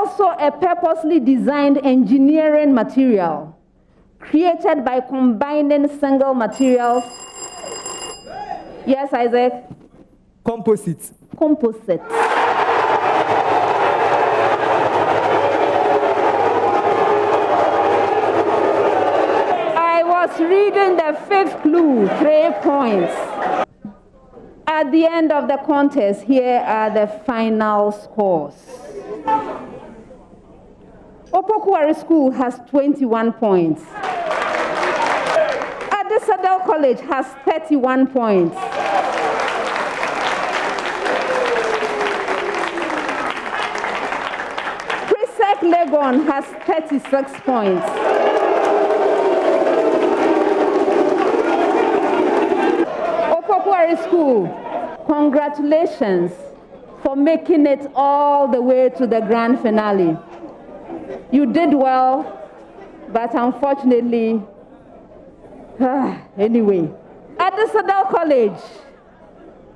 also a purposely designed engineering material created by combining single materials. Yes, Isaac? Composite. Composite. I was reading the fifth clue, 3 points. At the end of the contest, here are the final scores. Opokuwari School has 21 points. Adisadel College has 31 points. PRESEC Legon has 36 points. Opokuwari School, congratulations for making it all the way to the grand finale. You did well, but unfortunately, anyway. Adisadel College,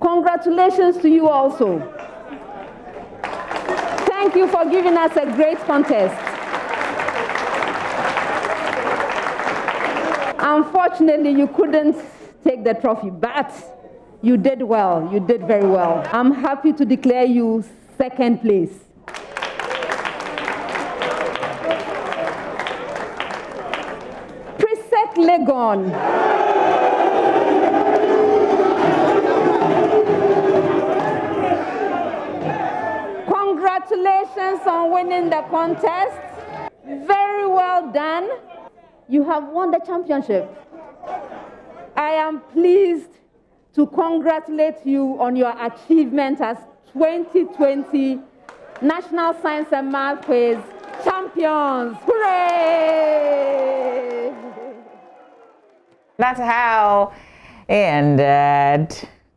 congratulations to you also. Thank you for giving us a great contest. Unfortunately, you couldn't take the trophy, but you did well. You did very well. I'm happy to declare you second place. PRESEC Legon. Congratulations on winning the contest. Very well done. You have won the championship. I am pleased to congratulate you on your achievement as 2020 National Science and Math Quiz champions. Hooray! That's how. And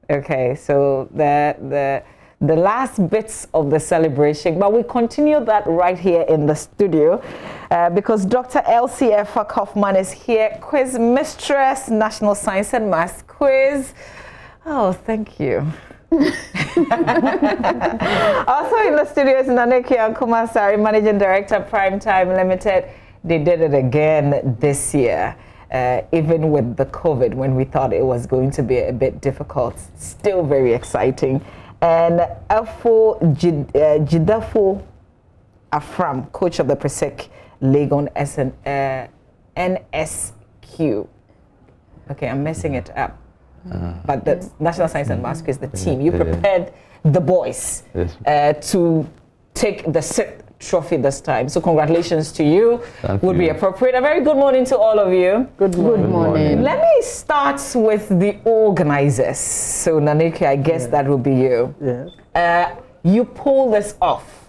okay, so the last bits of the celebration, but we continue that right here in the studio because Dr. LCF Kaufman is here, quiz mistress, National Science and Math Quiz. Oh, thank you. Also in the studio is Naneki Kumasari, Managing Director, Primetime Limited. They did it again this year. Even with the COVID, when we thought it was going to be a bit difficult, still very exciting. And Afo Jidafo Afram, coach of the PRESEC Legon NSQ. Okay, I'm messing it up. But the National Science and Math is the team. You prepared the boys to take the sixth trophy this time. So congratulations to you. Would be appropriate. A very good morning to all of you. Good morning. Let me start with the organizers. So Naniki, I guess that will be you. Yes. You pull this off.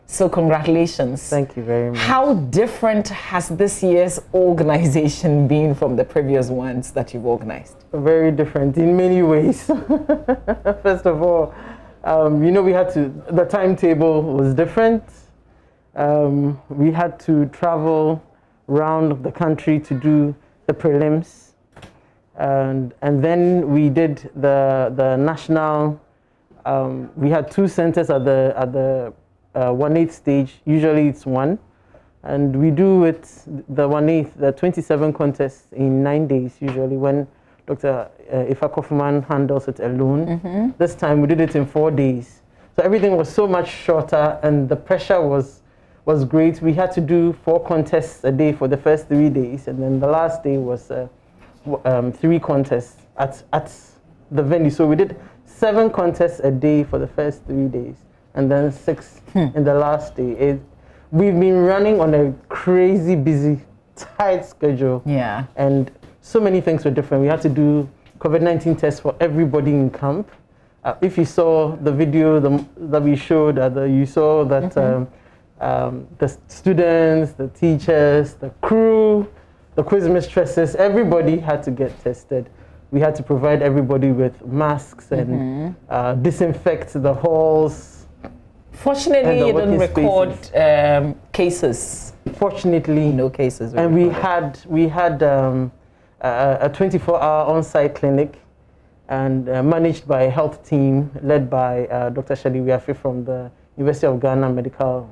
So congratulations. Thank you very much. How different has this year's organization been from the previous ones that you've organized? Very different in many ways. First of all, you know, the timetable was different. We had to travel around the country to do the prelims. And then we did the national, we had 2 centers at the 1/8 stage. Usually it's 1. And we do it, the 1/8, the 27 contests in 9 days usually when Dr. Ifa Kaufman handles it alone. This time we did it in 4 days. So everything was so much shorter and the pressure was great. We had to do 4 contests a day for the first 3 days, and then the last day was 3 contests at the venue. So we did 7 contests a day for the first 3 days, and then 6 in the last day. We've been running on a crazy busy, tight schedule. Yeah. And so many things were different. We had to do COVID-19 tests for everybody in camp. If you saw the video that we showed, you saw that the students, the teachers, the crew, the quiz mistresses, everybody had to get tested. We had to provide everybody with masks and disinfect the halls. Fortunately, you didn't record cases. Fortunately, no cases. And we had a 24-hour on-site clinic, and managed by a health team led by Dr. Shadi Wiafi from the University of Ghana Medical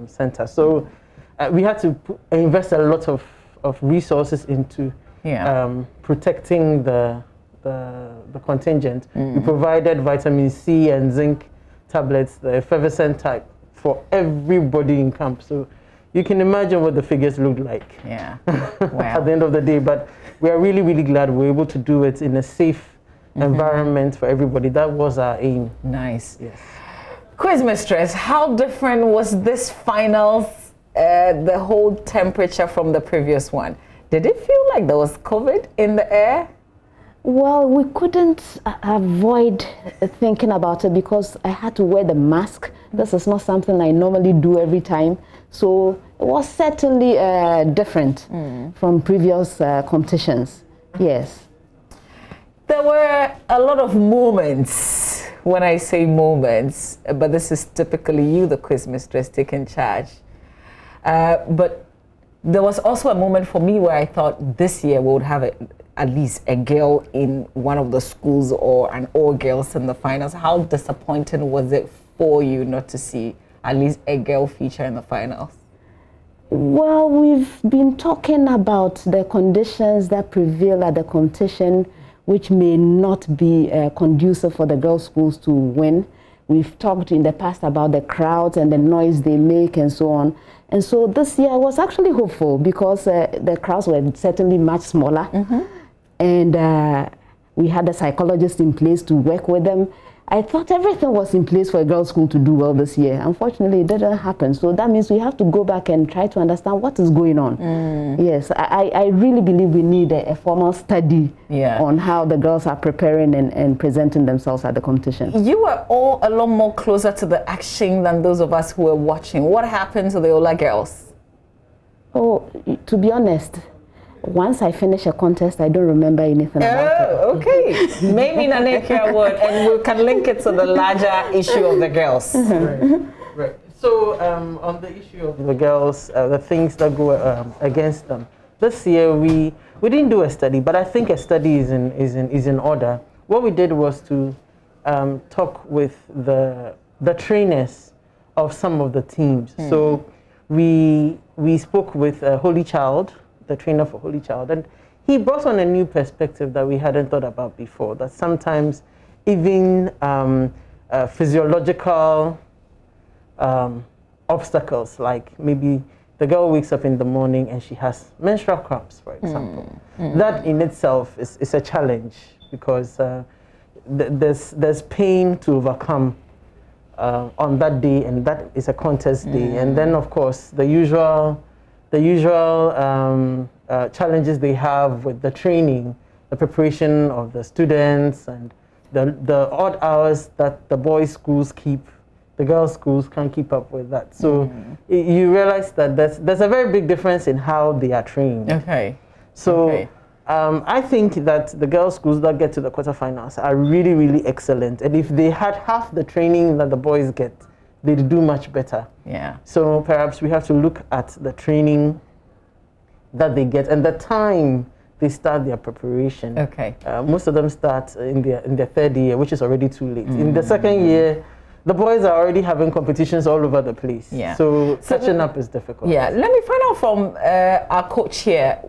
center. So we had to invest a lot of resources into protecting the contingent. We provided vitamin C and zinc tablets, the effervescent type, for everybody in camp. So you can imagine what the figures looked like at the end of the day. But we are really, really glad we were able to do it in a safe environment for everybody. That was our aim. Nice. Yes. Quiz mistress, how different was this finals, the whole temperature from the previous one? Did it feel like there was COVID in the air? Well, we couldn't avoid thinking about it because I had to wear the mask. This is not something I normally do every time. So it was certainly different from previous competitions. Yes. There were a lot of moments, when I say moments, but this is typically you, the quiz mistress, taking charge. But there was also a moment for me where I thought this year we would have at least a girl in one of the schools or an all girls in the finals. How disappointing was it for you not to see at least a girl feature in the finals? Well, we've been talking about the conditions that prevail at the competition, which may not be conducive for the girls' schools to win. We've talked in the past about the crowds and the noise they make and so on. And so this year I was actually hopeful because the crowds were certainly much smaller. And we had a psychologist in place to work with them. I thought everything was in place for a girls' school to do well this year. Unfortunately, it didn't happen. So that means we have to go back and try to understand what is going on. Yes, I really believe we need a formal study on how the girls are preparing and presenting themselves at the competition. You were all a lot more closer to the action than those of us who were watching. What happened to the Ola girls? Oh, to be honest, once I finish a contest, I don't remember anything about it. Oh, okay. Maybe Nanekia would, and we can link it to the larger issue of the girls. Right. So on the issue of the girls, the things that go against them, this year we didn't do a study, but I think a study is in order. What we did was to talk with the trainers of some of the teams. So we spoke with Holy Child, the trainer for Holy Child, and he brought on a new perspective that we hadn't thought about before, that sometimes even physiological obstacles, like maybe the girl wakes up in the morning and she has menstrual cramps, for example. That in itself is a challenge because there's pain to overcome on that day, and that is a contest day. And then, of course, the usual challenges they have with the training, the preparation of the students, and the odd hours that the boys' schools keep, the girls' schools can't keep up with that. So you realize that there's a very big difference in how they are trained. So I think that the girls' schools that get to the quarterfinals are really, really excellent. And if they had half the training that the boys get, they'd do much better. So perhaps we have to look at the training that they get and the time they start their preparation. Most of them start in their third year, which is already too late. In the second year, the boys are already having competitions all over the place. So catching up is difficult. Let me find out from our coach here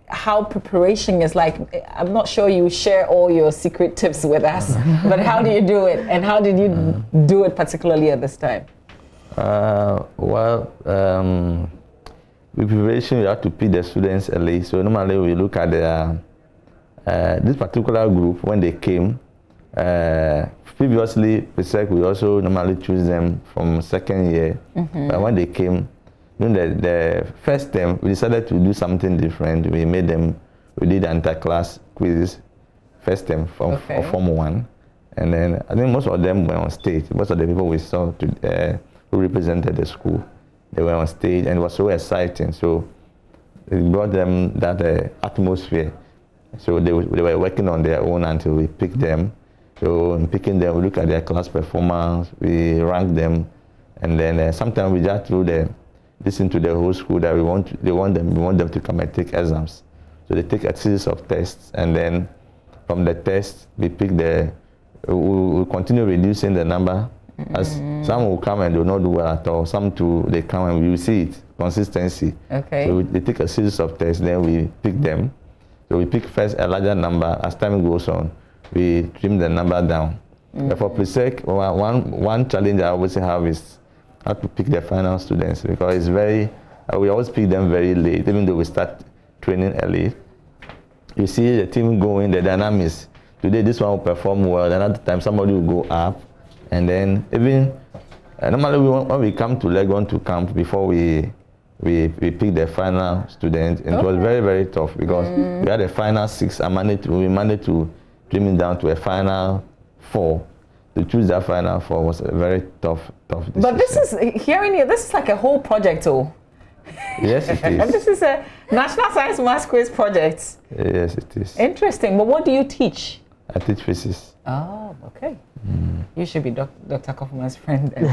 how preparation is like. I'm not sure you share all your secret tips with us, but how do you do it, and how did you do it particularly at this time? With preparation, we have to pick the students early. So normally we look at this particular group when they came. Previously, PRESEC, we also normally choose them from second year. But when they came, during the first term, we decided to do something different. We did inter-class quizzes first term from Form 1. And then I think most of them were on stage. Most of the people we saw who represented the school, they were on stage, and it was so exciting. So it brought them that atmosphere. So they were working on their own until we picked them. So in picking them, we look at their class performance, we rank them, and then sometimes we just listen to the whole school that we want them to come and take exams. So they take a series of tests, and then from the tests we pick we continue reducing the number As some will come and do not do well at all. Some too, they come and we will see it, consistency. Okay. So they take a series of tests, then we pick them. So we pick first a larger number. As time goes on, we trim the number down. But for PRESEC, one challenge I always have is how to pick the final students, because it's very, we always pick them very late, even though we start training early. You see the team going, the dynamics. Today this one will perform well, another time somebody will go up, and then even normally when we come to Legon to camp, before we pick the final student, and it was very, very tough because we had a final 6 and we managed to trim it down to a final 4. To choose that final 4 was a very tough decision. But this is, hearing you, this is like a whole project, oh. Yes, it is. And this is a National Science Maths Quiz project. Yes, it is. Interesting. But what do you teach? I teach physics. Oh, okay. You should be Dr. Kaufman's friend then.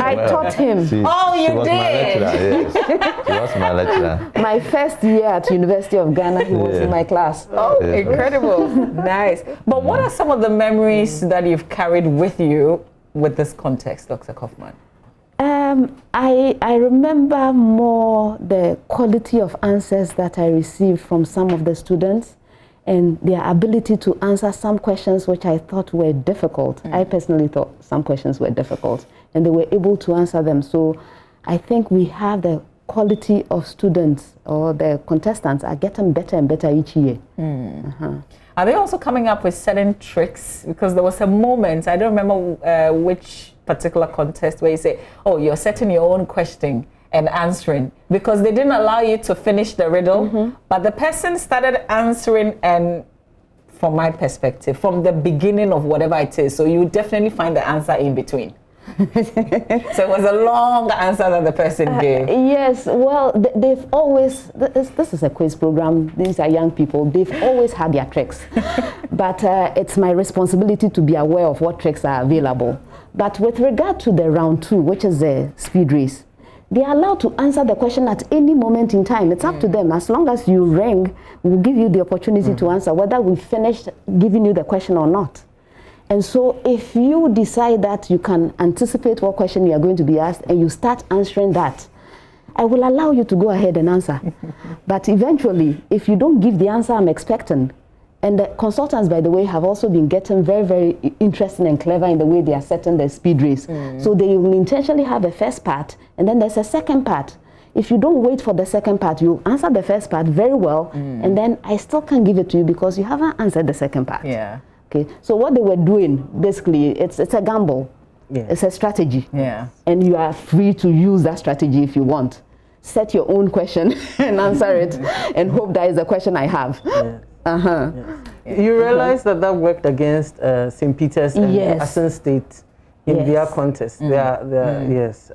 I taught him. Oh, you she was did? My lecturer, yes. She was my lecturer. My first year at University of Ghana, he was in my class. Oh, incredible. Nice. But what are some of the memories that you've carried with you with this context, Dr. Kaufman? I remember more the quality of answers that I received from some of the students and their ability to answer some questions which I thought were difficult. I personally thought some questions were difficult, and they were able to answer them. So I think we have the quality of students, or the contestants are getting better and better each year. Are they also coming up with certain tricks? Because there was a moment, I don't remember which particular contest, where you say, oh, you're setting your own question and answering, because they didn't allow you to finish the riddle, but the person started answering, and from my perspective, from the beginning of whatever it is, so you definitely find the answer in between. So it was a long answer that the person gave. Yes, well, they've always, this is a quiz program, these are young people, they've always had their tricks. But it's my responsibility to be aware of what tricks are available. But with regard to the round 2, which is the speed race, they are allowed to answer the question at any moment in time. It's up to them. As long as you ring, we'll give you the opportunity to answer, whether we finished giving you the question or not. And so if you decide that you can anticipate what question you are going to be asked and you start answering that, I will allow you to go ahead and answer. But eventually, if you don't give the answer I'm expecting, and the consultants, by the way, have also been getting very, very interesting and clever in the way they are setting the speed race. So they will intentionally have a first part, and then there's a second part. If you don't wait for the second part, you answer the first part very well, and then I still can't give it to you because you haven't answered the second part. Yeah. Okay. So what they were doing, basically, it's a gamble. Yeah. It's a strategy. Yeah. And you are free to use that strategy if you want. Set your own question and answer it, and hope that is the question I have. Yeah. You realize that worked against St. Peter's and Assen State in their contest. Yes.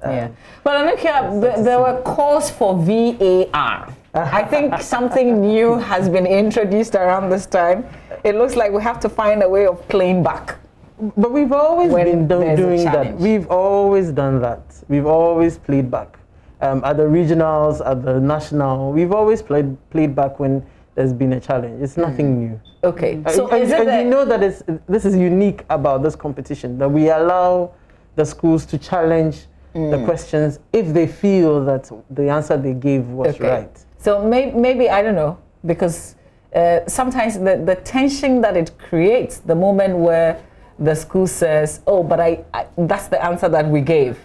But Anukia, there were calls for VAR. I think something new has been introduced around this time. It looks like we have to find a way of playing back. But we've always been doing that. We've always done that. We've always played back. At the regionals, at the national, we've always played back when there's been a challenge. It's nothing new. Okay. So and you know that this is unique about this competition, that we allow the schools to challenge the questions if they feel that the answer they gave was right. So maybe, I don't know, because sometimes the tension that it creates, the moment where the school says, oh, but that's the answer that we gave.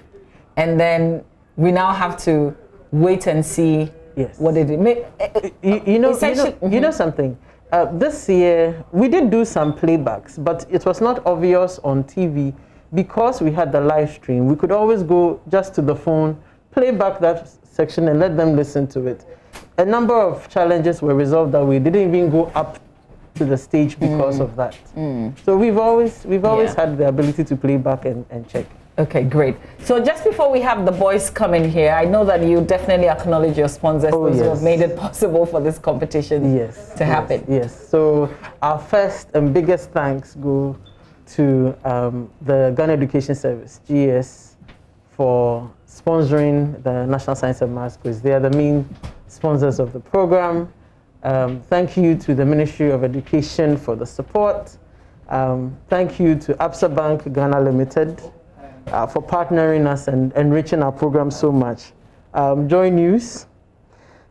And then we now have to wait and see what did it make. You know something? This year, we did do some playbacks, but it was not obvious on TV because we had the live stream. We could always go just to the phone, play back that section and let them listen to it. A number of challenges were resolved that we didn't even go up to the stage because of that. So we've always had the ability to play back and check. Okay, great. So just before we have the boys come in here, I know that you definitely acknowledge your sponsors, those who have made it possible for this competition to happen. Yes. So our first and biggest thanks go to the Ghana Education Service, GS, for sponsoring the National Science and Maths Quiz. They are the main sponsors of the program. Thank you to the Ministry of Education for the support. Thank you to Absa Bank Ghana Limited for partnering us and enriching our program so much. Joy News,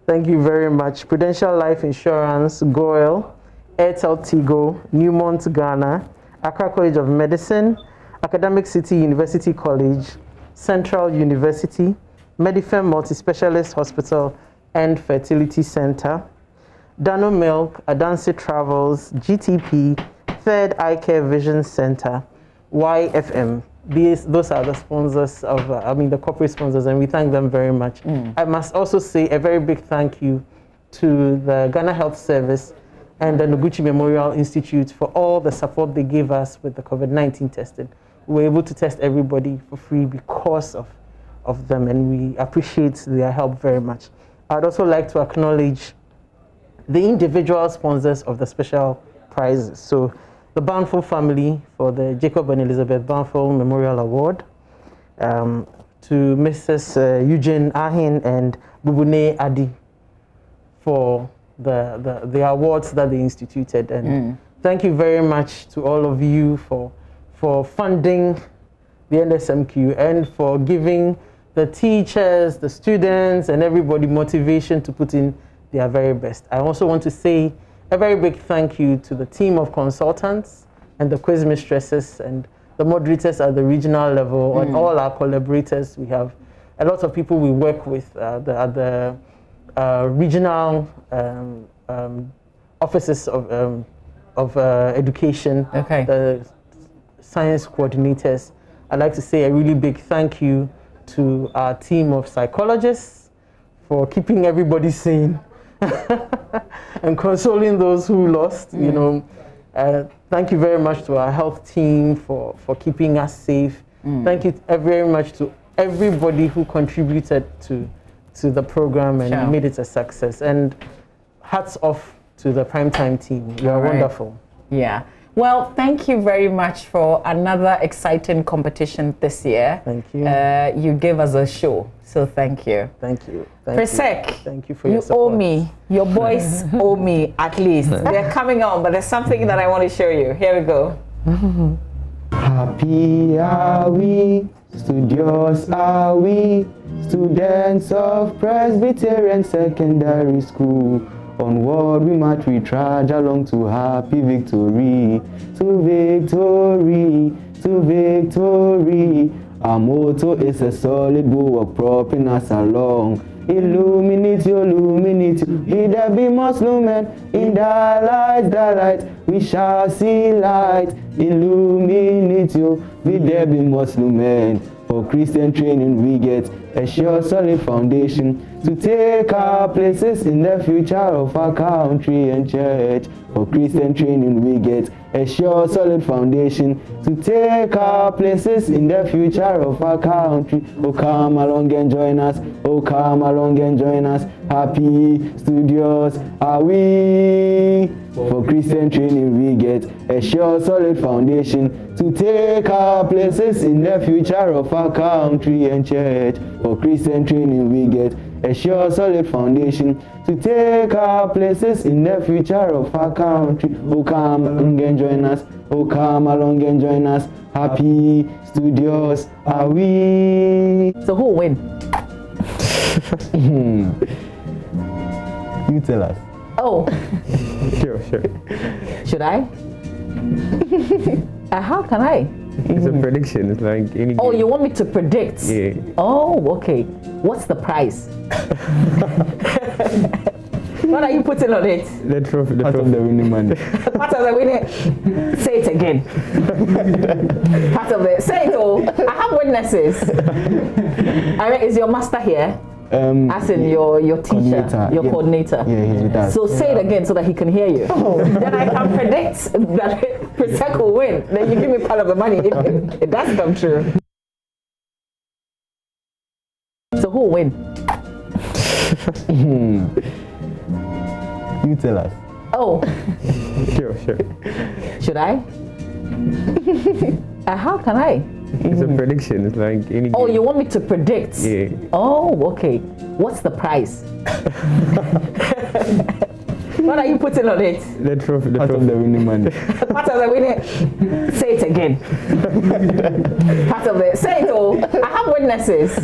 thank you very much. Prudential Life Insurance, Goyle, Airtel Tigo, Newmont Ghana, Accra College of Medicine, Academic City University College, Central University, Medifem Multi-Specialist Hospital and Fertility Center, Dano Milk, Adansi Travels, GTP, Third Eye Care Vision Center, YFM. Those are the sponsors of, the corporate sponsors, and we thank them very much. I must also say a very big thank you to the Ghana Health Service and the Noguchi Memorial Institute for all the support they gave us with the COVID-19 testing. We were able to test everybody for free because of them, and we appreciate their help very much. I'd also like to acknowledge the individual sponsors of the special prizes. So the Banfo family for the Jacob and Elizabeth Banfo Memorial Award, to Mrs. Eugene Ahin and Bubune Adi for the awards that they instituted. And thank you very much to all of you for funding the NSMQ and for giving the teachers, the students, and everybody motivation to put in their very best. I also want to say a very big thank you to the team of consultants and the quiz mistresses and the moderators at the regional level and all our collaborators. We have a lot of people we work with at the regional offices of education, the science coordinators. I'd like to say a really big thank you to our team of psychologists for keeping everybody sane and consoling those who lost. Thank you very much to our health team for keeping us safe. Thank you very much to everybody who contributed to the program and made it a success. And hats off to the Primetime team. You are wonderful. Yeah. Well, thank you very much for another exciting competition this year. Thank you. You gave us a show, so thank you. Thank you. PRESEC, thank you for your support. You owe me. Your boys owe me at least. They're coming on, but there's something that I want to show you. Here we go. Happy are we, studious are we, students of Presbyterian Secondary School. Onward we march, we trudge along to happy victory, to victory, to victory. Our motto is a solid bulwark propping us along. Illuminate you, be there be most lumen. In the light, we shall see light. Illuminate you, be there be most lumen. For Christian training we get a sure solid foundation to take our places in the future of our country and church. For Christian training we get a sure solid foundation to take our places in the future of our country. Oh, come along and join us. Oh, come along and join us. Happy studios are we. For Christian training we get a sure solid foundation to take our places in the future of our country and church. For Christian training we get a sure solid foundation to take our places in the future of our country. Oh, come along and join us. Oh, come along and join us. Happy studios are we. So who will win? You tell us. Oh. Sure. Should I? How can I? It's a prediction. It's like any. Oh, you want me to predict? Yeah. Oh, okay. What's the prize? What are you putting on it? The trophy. Part of the winning money. Part of the winning. Say it again. Part of it. Say it all. I have witnesses. Is your master here? As in your teacher, your coordinator. Yeah, he's with us. So say it again so that he can hear you. Oh. Then I can predict that PRESEC will win. Then you give me part of the money if it does come true. So who will win? You tell us. Oh. Sure. Should I? How can I? It's a prediction. It's like any. Oh, you want me to predict? Yeah. Oh, okay. What's the prize? What are you putting on it? The trophy. Part of the winning money. Part of the winning. Say it again. Part of it. Say it all. I have witnesses.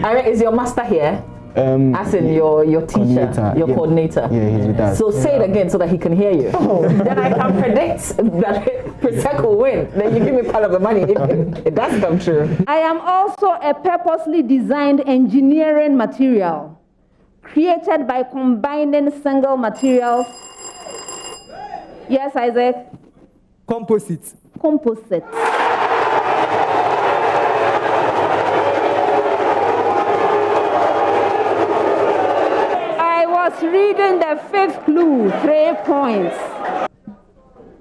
I mean, is your master here? As in your teacher, your coordinator. Yeah, he's with us. So say it again so that he can hear you. Then I can predict that PRESEC will win. Then you give me part of the money if it does come true. I am also a purposely designed engineering material created by combining single materials. Yes, Isaac? Composite. Composite. I was reading the fifth clue, 3 points.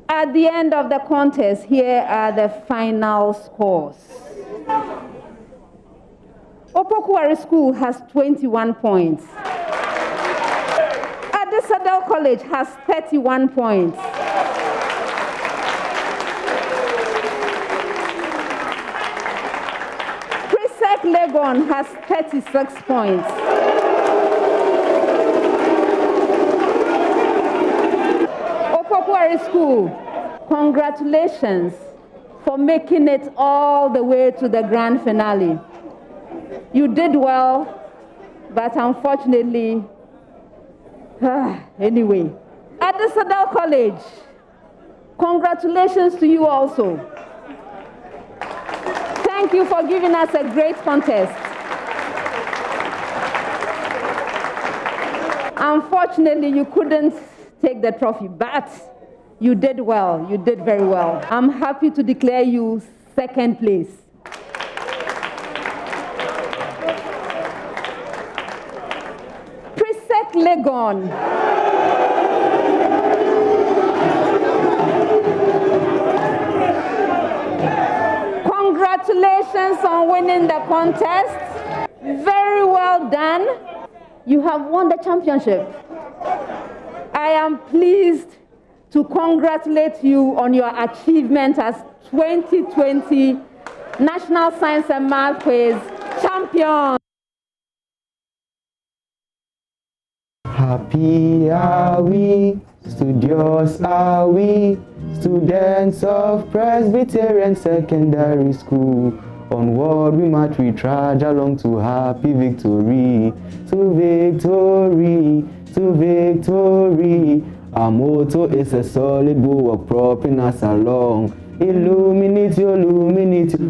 At the end of the contest, here are the final scores. Opokuwari School has 21 points. Adisadel College has 31 points. PRESEC Legon has 36 points. Opokuwari School, congratulations for making it all the way to the grand finale. You did well, but unfortunately, anyway. Adisadel College, congratulations to you also. Thank you for giving us a great contest. Unfortunately, you couldn't take the trophy, but you did well. You did very well. I'm happy to declare you second place. PRESEC Legon. Congratulations on winning the contest. Very well done. You have won the championship. I am pleased to congratulate you on your achievement as 2020 National Science and Math Quiz champion. Happy are we, studious are we, students of Presbyterian Secondary School. Onward we march, we trudge along to happy victory, to victory, to victory. Our motto is a solid bulwark propping us along. Illuminate you,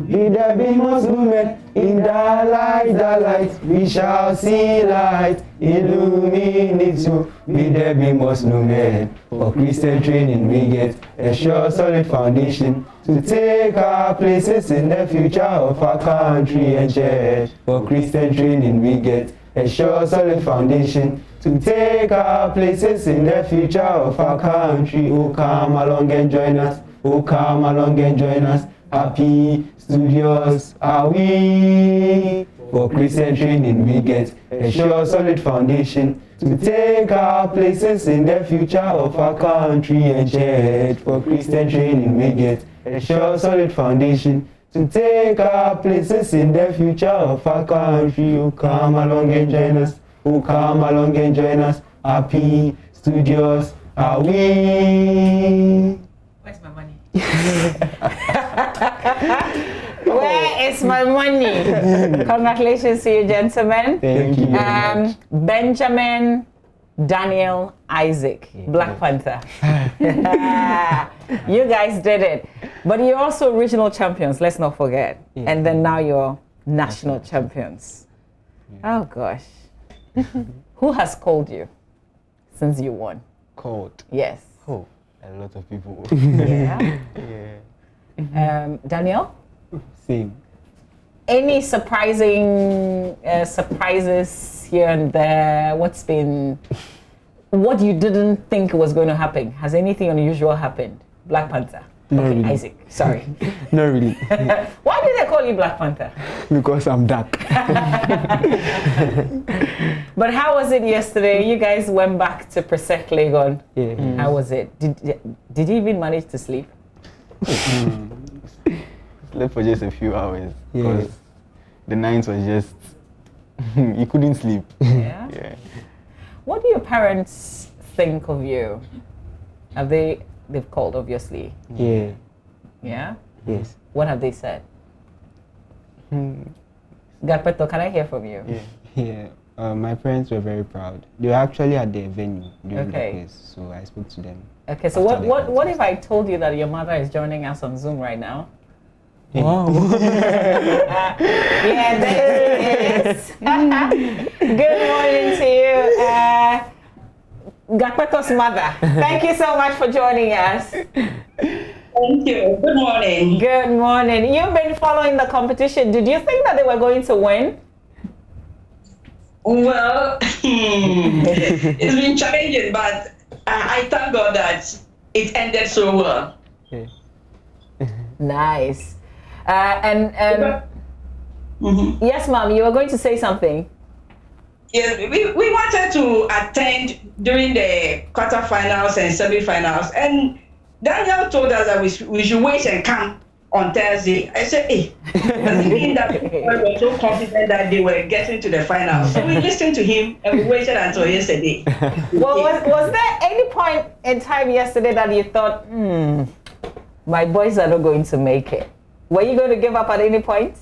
be the beamers lumen. In the light, we shall see light. Illuminate you, be the beamers lumen. For Christian training we get a sure solid foundation to take our places in the future of our country and church. For Christian training we get a sure solid foundation to take our places in the future of our country. Oh, come along and join us. Oh, come along and join us. Happy studios are we. For Christian training we get a sure solid foundation to take our places in the future of our country and church. For Christian training we get a sure solid foundation to take our places in the future of our country. Oh, come along and join us. Oh, come along and join us. Happy studios are we. Where's my money? Where is my money? Congratulations to you, gentlemen. Thank you. Benjamin, Daniel, Isaac, Black Panther. You guys did it. But you're also regional champions, let's not forget. Yeah. And then now you're national champions. Yeah. Oh gosh. Who has called you since you won? Called? Yes. Oh, a lot of people. Yeah. Yeah. Daniel? Same. Any surprising surprises here and there? What you didn't think was going to happen? Has anything unusual happened? Black Panther. Not Okay, really. Isaac, sorry. Not really. Why did they call you Black Panther? Because I'm dark. But how was it yesterday? You guys went back to PRESEC Legon. Yeah. How was it? Did you even manage to sleep? Slept for just a few hours. Yeah. Because the night was just, you couldn't sleep. Yeah. Yeah. What do your parents think of you? They've called, obviously. Yeah. Yeah? Yes. What have they said? Garpeto, can I hear from you? Yeah. My parents were very proud. They were actually at the venue during the Okay. quiz, so I spoke to them. Okay, so what if I told you that your mother is joining us on Zoom right now? Wow. Yeah, there it is. Good morning to you, Gakpeto's mother. Thank you so much for joining us. Thank you. Good morning. Good morning. You've been following the competition. Did you think that they were going to win? Well, it's been challenging, but I thank God that it ended so well. Nice. Yes, ma'am, you were going to say something. Yeah, we wanted to attend during the quarterfinals and semifinals, and Daniel told us that we should wait and come on Thursday. I said, hey, does it mean that people were so confident that they were getting to the finals? So we listened to him and we waited until yesterday. Well, was there any point in time yesterday that you thought, my boys are not going to make it? Were you going to give up at any point?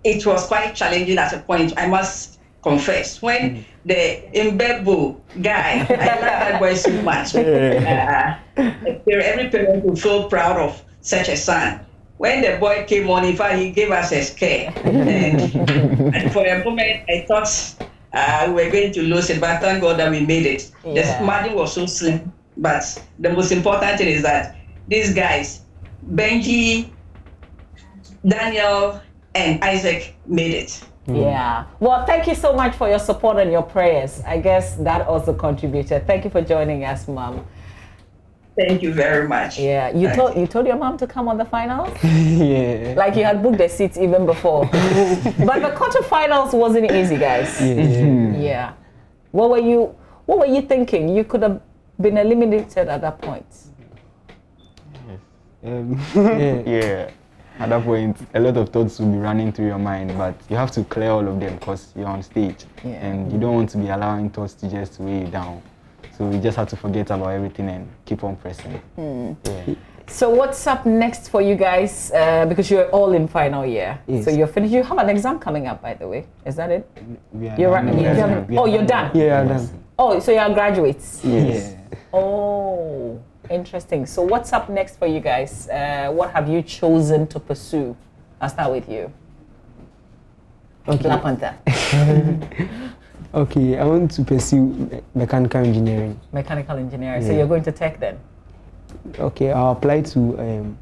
It was quite challenging at a point, I must confess. When the Mbebo guy, I love that boy so much. Every parent will feel proud of such a son. When the boy came on, in fact, he gave us a scare. And for a moment, I thought we were going to lose it, but thank God that we made it. Yeah. The margin was so slim. But the most important thing is that these guys, Benji, Daniel, and Isaac made it. Yeah. Well, thank you so much for your support and your prayers. I guess that also contributed. Thank you for joining us, Mom. Thank you very much. Yeah. You told your mom to come on the finals? Yeah. Like you had booked the seats even before. But the quarterfinals wasn't easy, guys. Yeah. What were you thinking? You could have been eliminated at that point. Yeah. At that point, a lot of thoughts will be running through your mind, but you have to clear all of them because you're on stage, and you don't want to be allowing thoughts to just weigh you down. So you just have to forget about everything and keep on pressing. Yeah. So what's up next for you guys? Because you're all in final year, so you're finished. You have an exam coming up, by the way. Is that it? You're done. Yeah, done. Oh, so you're graduates. Yes. Oh. Interesting. So what's up next for you guys? What have you chosen to pursue? I'll start with you. Okay. Lapanta. Okay, I want to pursue mechanical engineering. Mechanical engineering. So you're going to tech then? Okay, I'll apply to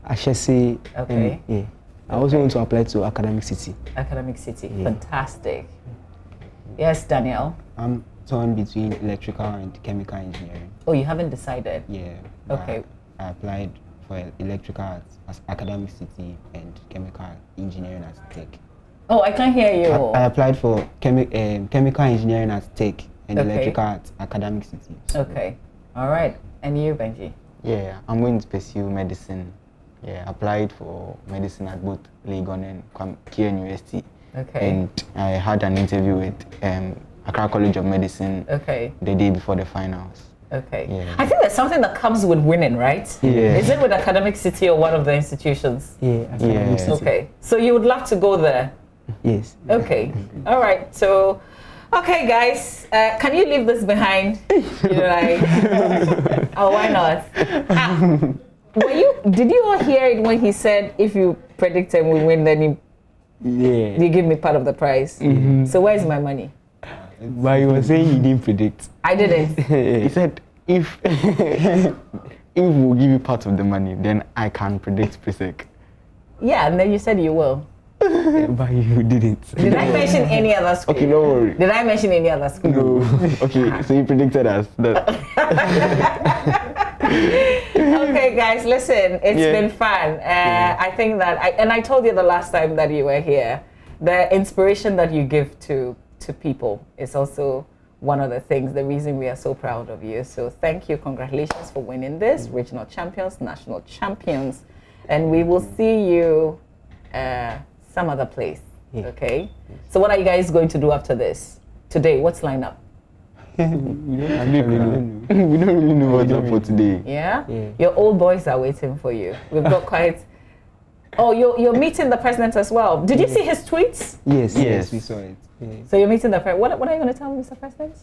HSA. Okay. I also want to apply to Academic City. Academic City. Fantastic. Yes, Daniel. I'm torn between electrical and chemical engineering. Oh, you haven't decided? Yeah. Okay. I applied for electrical as Academic City and chemical engineering as tech. Oh, I can't hear you. I applied for chemical engineering as tech and electrical at Academic City. So. Okay. All right. And you, Benji? Yeah, I'm going to pursue medicine. Yeah, applied for medicine at both Legon and Kia University. Okay. And I had an interview with Accra College of Medicine the day before the finals. Okay. Yeah. I think there's something that comes with winning, right? Yeah. Is it with Academic City or one of the institutions? Yeah. Academic City. Okay. So you would love to go there? Yes. Okay. All right. So, okay, guys, can you leave this behind? You're like, oh, why not? Did you all hear it when he said, if you predict and we win, then you give me part of the prize? So where's my money? But he was saying he didn't predict. I didn't. He said, if we'll give you part of the money, then I can predict PRESEC. Yeah, and then you said you will. But you didn't. Did I mention any other school? Okay, don't worry. Did I mention any other school? No. Okay, so you predicted us. Okay, guys, listen, it's been fun. I think that, I told you the last time that you were here, the inspiration that you give to people is also one of the things, the reason we are so proud of you. So thank you, congratulations for winning this, regional champions, national champions, and we will see you some other place, okay? So what are you guys going to do after this? Today, what's lined up? We don't really know what's up for today. Yeah? Your old boys are waiting for you. We've got quite... Oh, you're meeting the president as well. Did you see his tweets? Yes. We saw it. Yeah. So you're meeting the president. What are you going to tell Mr. President?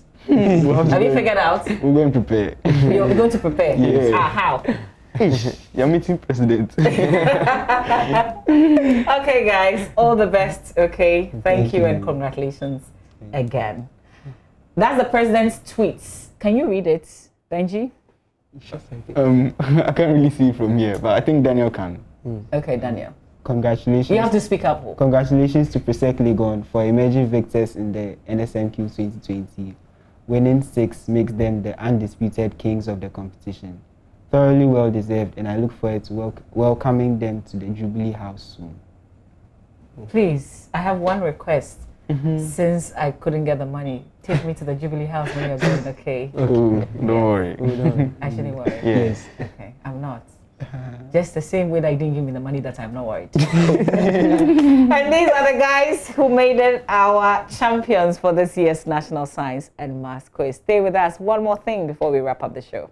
Have you figured out? We're going to prepare. You're going to prepare? Yes. How? You're meeting president. Okay, guys. All the best, okay? Thank you and congratulations again. That's the president's tweets. Can you read it, Benji? I can't really see it from here, but I think Daniel can. Okay, Daniel. Congratulations. You have to speak up. Congratulations to PRESEC Legon for emerging victors in the NSMQ2020. Winning 6 makes them the undisputed kings of the competition. Thoroughly well deserved, and I look forward to welcoming them to the Jubilee House soon. Please, I have one request. Since I couldn't get the money, take me to the Jubilee House when you're going, okay? Oh, don't worry. I shouldn't worry. Yes. Okay, I'm not. Just the same way that you didn't give me the money that I'm not worried. And these are the guys who made it our champions for this year's National Science and Maths Quiz. Stay with us. One more thing before we wrap up the show.